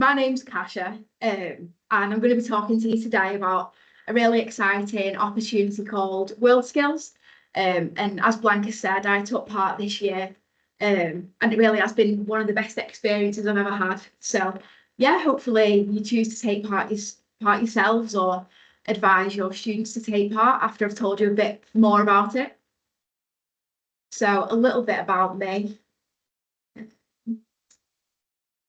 my name's Kasia, and I'm going to be talking to you today about a really exciting opportunity called WorldSkills. And as Blanca said, I took part this year, and it really has been one of the best experiences I've ever had. So, yeah, hopefully you choose to take part yourselves or advise your students to take part after I've told you a bit more about it. So, a little bit about me.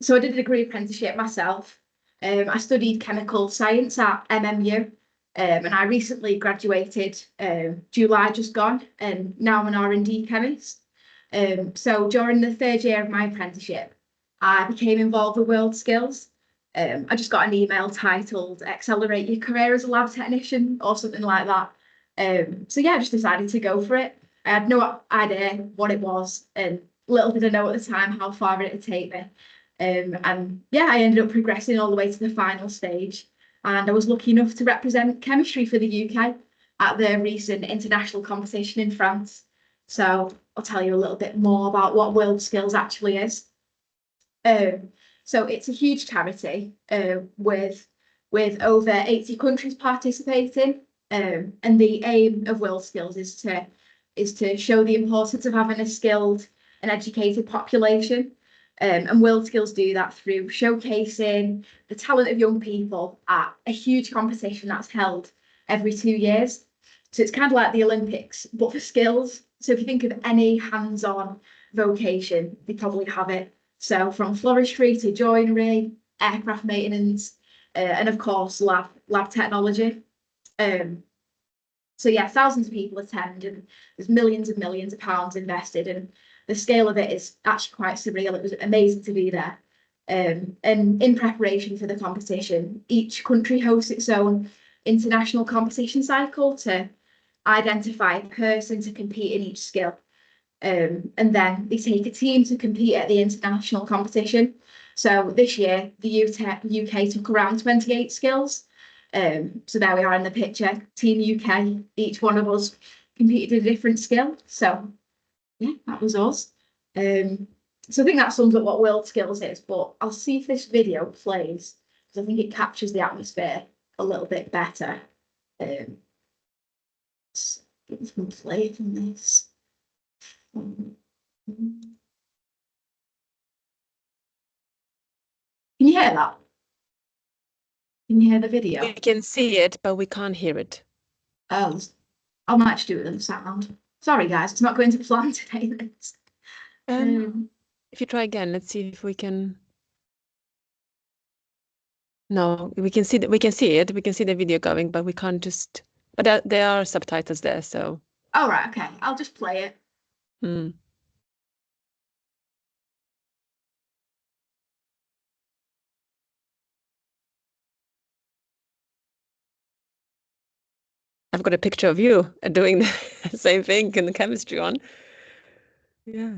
So I did a degree apprenticeship myself. I studied chemical science at MMU, and I recently graduated July just gone, and now I'm an R&D chemist. So during the third year of my apprenticeship, I became involved with WorldSkills. I just got an email titled "Accelerate Your Career as a Lab Technician" or something like that. So yeah, I just decided to go for it. I had no idea what it was, and little did I know at the time how far it would take me. And yeah, I ended up progressing all the way to the final stage. And I was lucky enough to represent chemistry for the UK at the recent international competition in France. So I'll tell you a little bit more about what WorldSkills actually is. So it's a huge charity with over 80 countries participating. And the aim of WorldSkills is to show the importance of having a skilled and educated population. And WorldSkills do that through showcasing the talent of young people at a huge competition that's held every 2 years. So it's kind of like the Olympics, but for skills. So if you think of any hands-on vocation, they probably have it. So from floristry to joinery, aircraft maintenance, and of course lab technology. So yeah, thousands of people attend, and there's millions and millions of pounds invested, and the scale of it is actually quite surreal. It was amazing to be there. And in preparation for the competition, each country hosts its own international competition cycle to identify a person to compete in each skill. And then they take a team to compete at the international competition. So this year, the UK took around 28 skills. So there we are in the picture, Team UK, each one of us competed in a different skill. So yeah, that was us. So I think that sums up what WorldSkills is, but I'll see if this video plays, because I think it captures the atmosphere a little bit better. Let's get some play from this. Can you hear that? Can you hear the video? We can see it, but we can't hear it. Oh, I might just do it in the sound. Sorry, guys, it's not going to plan today. If you try again, let's see if we can. No, we can see that we can see it. We can see the video going, but we can't just. But there are subtitles there, so. All right, okay. I'll just play it. I've got a picture of you doing the same thing in the chemistry one. Yeah.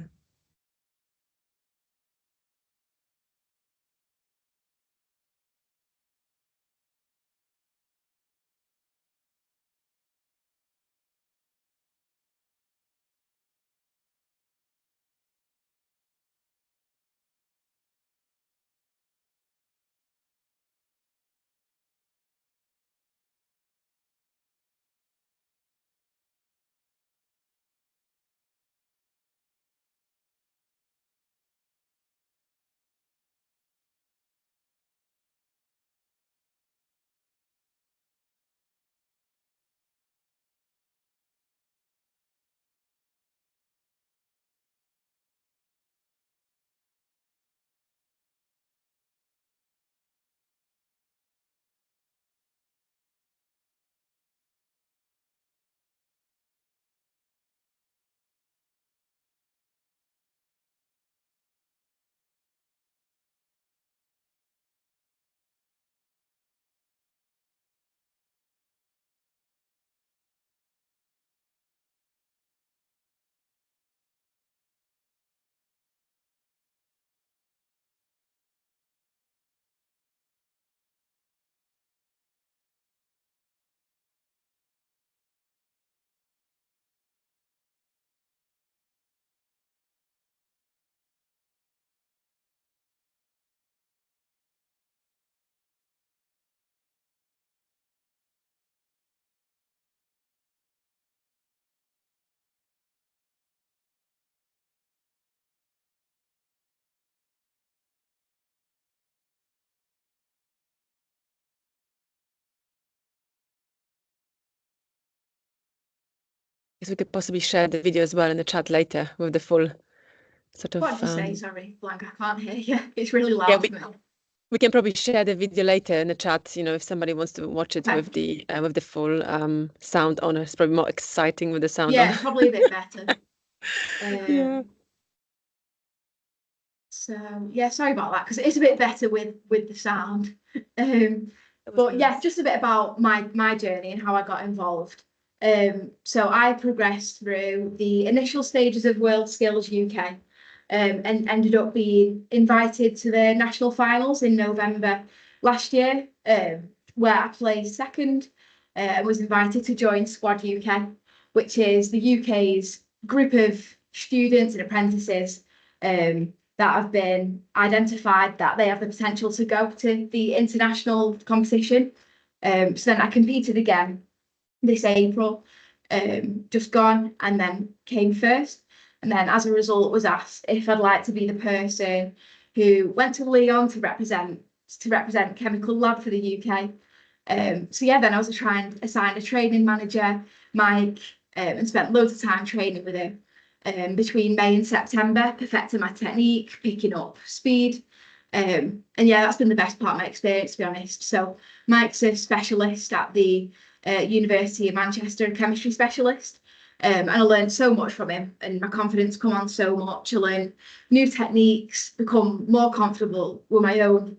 guess we could possibly share the video as well in the chat later with the full sort of. What did you say? Sorry, Blank, I can't hear you. It's really loud Yeah, for me. we can probably share the video later in the chat. You know, if somebody wants to watch it Okay. with the full sound on, it's probably more exciting with the sound Yeah, on. it's probably a bit better. Yeah. So yeah, sorry about that, because it's a bit better with the sound. But yeah, just a bit about my journey and how I got involved. So I progressed through the initial stages of WorldSkills UK, and ended up being invited to the national finals in November last year, where I placed second, and was invited to join Squad UK, which is the UK's group of students and apprentices that have been identified that they have the potential to go to the international competition. So then I competed again this April, just gone, and then came first. And then as a result was asked if I'd like to be the person who went to Lyon to represent Chemical Lab for the UK. So yeah, then I was assigned a training manager, Mike, and spent loads of time training with him. Between May and September, perfecting my technique, picking up speed. And yeah, that's been the best part of my experience, to be honest. So Mike's a specialist at the University of Manchester, a chemistry specialist. And I learned so much from him, and my confidence come on so much. I learned new techniques, become more comfortable with my own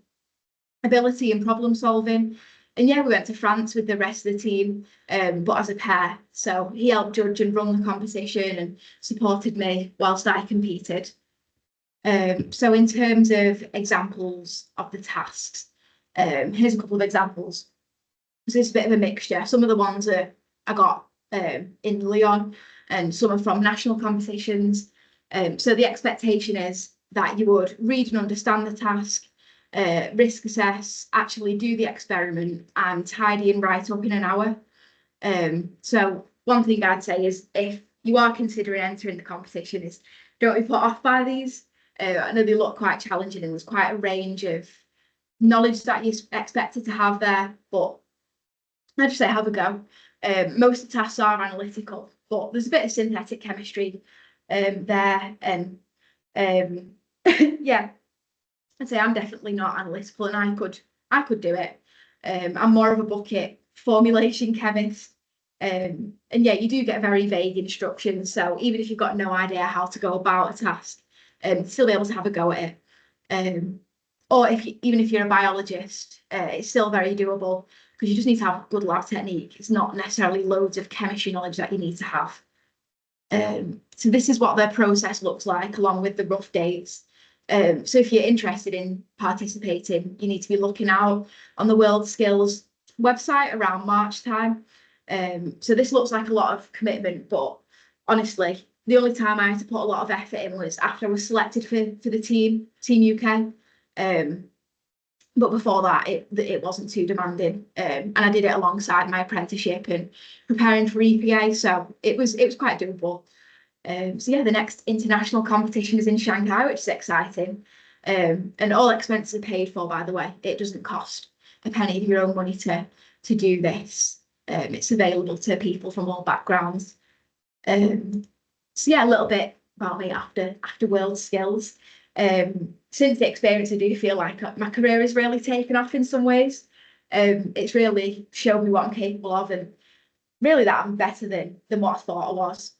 ability and problem solving. And yeah, we went to France with the rest of the team, but as a pair. So he helped judge and run the competition and supported me whilst I competed. So in terms of examples of the tasks, here's a couple of examples. So it's a bit of a mixture. Some of the ones that I got in Lyon, and some are from national competitions. So the expectation is that you would read and understand the task, risk assess, actually do the experiment, and tidy and write up in an hour. So one thing I'd say is, if you are considering entering the competition, is don't be put off by these. I know they look quite challenging, and there's quite a range of knowledge that you're expected to have there, but I'd just say have a go. Most of the tasks are analytical, but there's a bit of synthetic chemistry there, and yeah, I'd say I'm definitely not analytical, and I could do it. I'm more of a bucket formulation chemist. And yeah, you do get very vague instructions. So even if you've got no idea how to go about a task, still be able to have a go at it. Or even if you're a biologist, it's still very doable, because you just need to have good lab technique. It's not necessarily loads of chemistry knowledge that you need to have. So this is what the process looks like, along with the rough dates. So if you're interested in participating, you need to be looking out on the WorldSkills website around March time. So this looks like a lot of commitment, but honestly, the only time I had to put a lot of effort in was after I was selected for the Team UK. But before that, it wasn't too demanding, and I did it alongside my apprenticeship and preparing for EPA, so it was quite doable. So yeah, the next international competition is in Shanghai, which is exciting. And all expenses are paid for, by the way. It doesn't cost a penny of your own money to do this. It's available to people from all backgrounds. So yeah, a little bit about me after WorldSkills. Since the experience, I do feel like my career has really taken off in some ways. It's really shown me what I'm capable of, and really that I'm better than what I thought I was.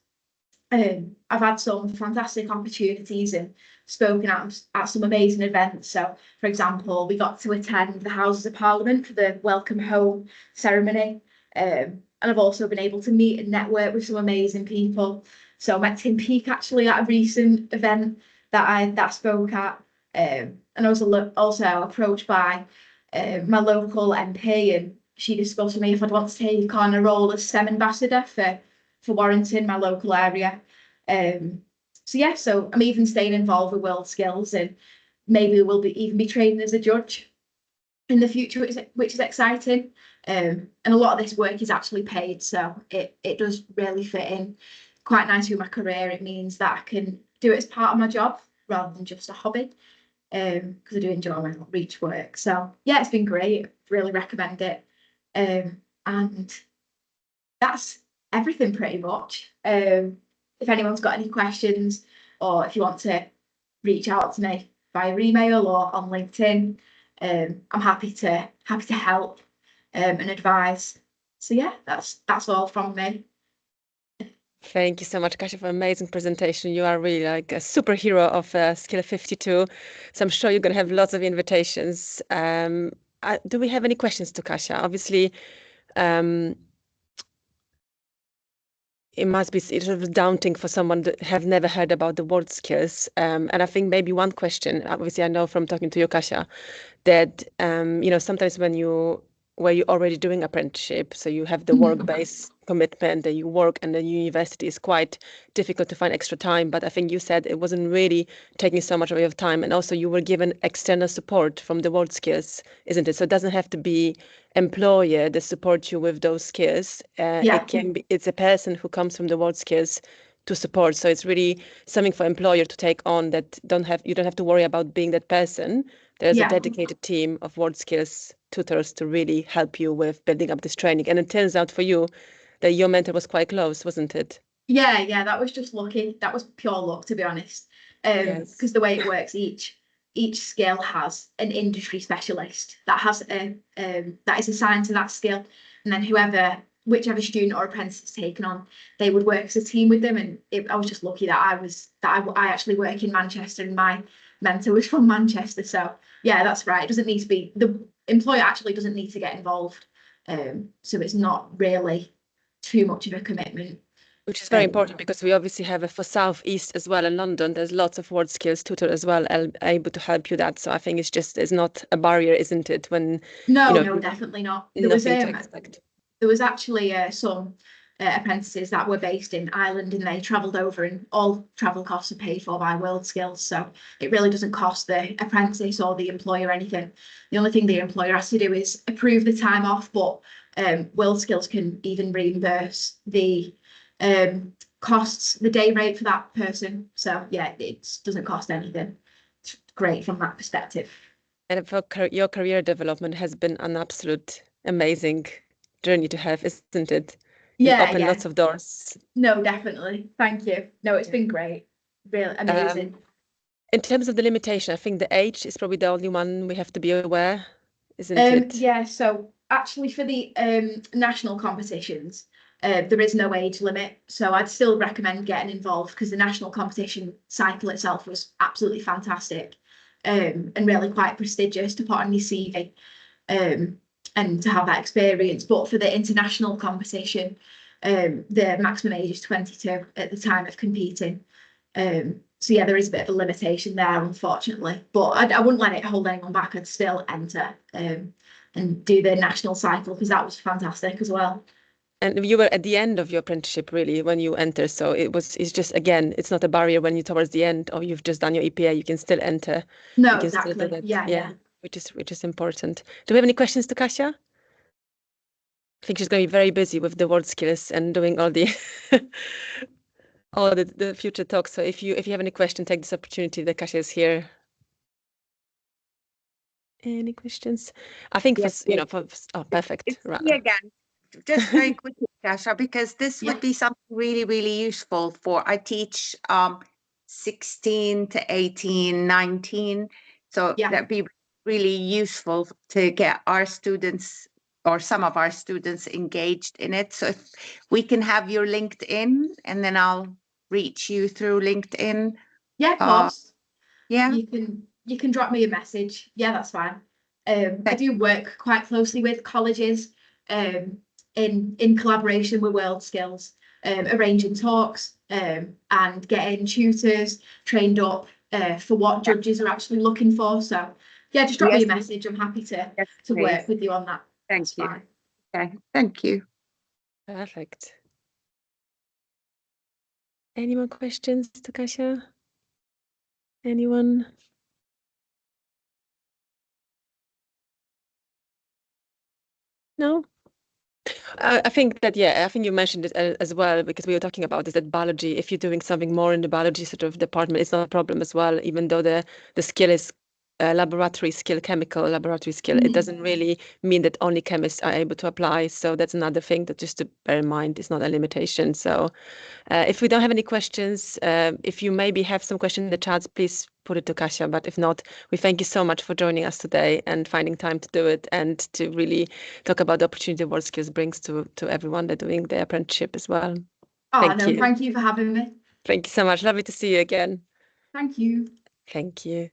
I've had some fantastic opportunities and spoken at some amazing events. So, for example, we got to attend the Houses of Parliament for the Welcome Home ceremony. And I've also been able to meet and network with some amazing people. So I met Tim Peake actually at a recent event that I spoke at. And I was also approached by my local MP, and she discussed with me if I'd want to take on a role as STEM ambassador for Warrington, my local area. So yeah, so I'm even staying involved with WorldSkills, and maybe we'll even be training as a judge in the future, which is exciting. And a lot of this work is actually paid, so it does really fit in quite nice with my career. It means that I can do it as part of my job rather than just a hobby, because I do enjoy my outreach work. So yeah, it's been great. Really recommend it. And that's everything pretty much. If anyone's got any questions, or if you want to reach out to me via email or on LinkedIn, I'm happy to help and advise. So yeah, that's all from me. Thank you so much, Kasia, for an amazing presentation. You are really like a superhero of Skill 52. So I'm sure you're going to have lots of invitations. Do we have any questions to Kasia? Obviously, it must be sort of daunting for someone that have never heard about the WorldSkills. And I think maybe one question, obviously I know from talking to you, Kasia, that sometimes when you're already doing apprenticeship, so you have the work-based commitment that you work, and the university is quite difficult to find extra time. But I think you said it wasn't really taking so much of your time, and also you were given external support from the WorldSkills, isn't it? So it doesn't have to be employer that support you with those skills. Yeah. It's a person who comes from the WorldSkills to support. So it's really something for employer to take on, that you don't have to worry about being that person. There's a dedicated team of WorldSkills tutors to really help you with building up this training. And it turns out for you that your mentor was quite close, wasn't it? Yeah, that was just lucky. That was pure luck, to be honest. Yes. Because the way it works, each skill has an industry specialist that is assigned to that skill, and then whichever student or apprentice is taken on, they would work as a team with them. And I was just lucky that I actually work in Manchester, and my mentor was from Manchester. So yeah, that's right. It doesn't need to be, the employer actually doesn't need to get involved. So it's not really too much of a commitment. Which is very important, because we obviously have for South East as well in London. There's lots of WorldSkills tutor as well, able to help you that. So I think it's not a barrier, isn't it? When no, definitely not. There was actually some apprentices that were based in Ireland, and they travelled over, and all travel costs are paid for by WorldSkills. So it really doesn't cost the apprentice or the employer anything. The only thing the employer has to do is approve the time off, but WorldSkills can even reimburse the costs, the day rate for that person. So yeah, it doesn't cost anything. It's great from that perspective. And for your career development has been an absolute amazing journey to have, isn't it? Yeah, opened lots of doors. No, definitely. Thank you. No, it's been great. Really amazing. In terms of the limitation, I think the age is probably the only one we have to be aware, isn't it? Yeah, so actually for the national competitions, there is no age limit. So I'd still recommend getting involved, because the national competition cycle itself was absolutely fantastic, and really quite prestigious to put on your CV, and to have that experience. But for the international competition, the maximum age is 22 at the time of competing. So yeah, there is a bit of a limitation there, unfortunately, but I wouldn't let it hold anyone back. I'd still enter and do the national cycle, because that was fantastic as well. And you were at the end of your apprenticeship, really, when you enter. So it's just, again, it's not a barrier when you're towards the end, or you've just done your EPA, you can still enter. No, exactly. Yeah. Which is important. Do we have any questions to Kasia? I think she's going to be very busy with the WorldSkills and doing all the all the future talks. So if you have any question, take this opportunity that Kasia is here. Any questions? I think yes, perfect. Right. Again, just very quickly, Kasia, because this would be something really, really useful for, I teach 16 to 18, 19. So that'd be really useful to get our students, or some of our students, engaged in it. So if we can have your LinkedIn, and then I'll reach you through LinkedIn. Yeah, of course. Yeah. You can drop me a message. Yeah, that's fine. I do work quite closely with colleges, in collaboration with WorldSkills, arranging talks, and getting tutors trained up for what judges are actually looking for. So yeah, just drop me a message. I'm happy to work with you on that. Thank you. Fine. Okay, thank you. Perfect. Any more questions to Kasia? Anyone? No? I think that, I think you mentioned it as well, because we were talking about this, that biology, if you're doing something more in the biology sort of department, it's not a problem as well, even though the skill is laboratory skill, chemical laboratory skill, it doesn't really mean that only chemists are able to apply. So that's another thing that just to bear in mind, is not a limitation. So if we don't have any questions, if you maybe have some question in the chats, please put it to Kasia. But if not, we thank you so much for joining us today and finding time to do it and to really talk about the opportunity WorldSkills brings to everyone that's doing their apprenticeship as well. Thank you for having me. Thank you so much. Lovely to see you again. Thank you. Thank you.